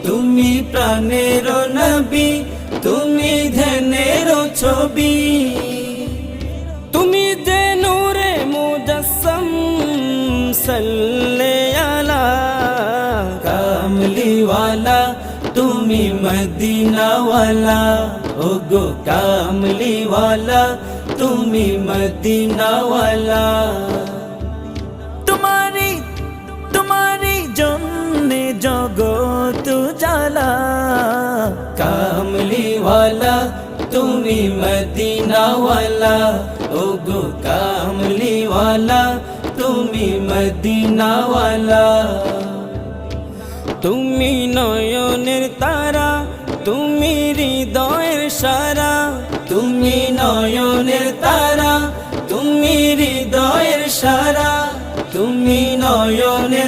তুমি প্রাণের নবী, তুমি ধ্যানের ছবি, তুমি যে নূরে মুজাসসাম সাল্লে আলা কামলিওয়ালা, তুমি মদিনাওয়ালা, ওগো কামলিওয়ালা, তুমি মদিনাওয়ালা। তোমারি জন্যে জগৎ জ্বালা, কামলিওয়ালা, তুমি মদিনাওয়ালা, ওগো কামলিওয়ালা, তুমি মদিনাওয়ালা। তুমি নয়নের তারা, তুমি হৃদয়ের সারা, তুমি নয়নের তারা, তুমি হৃদয়ের সারা, তুমি নয়নের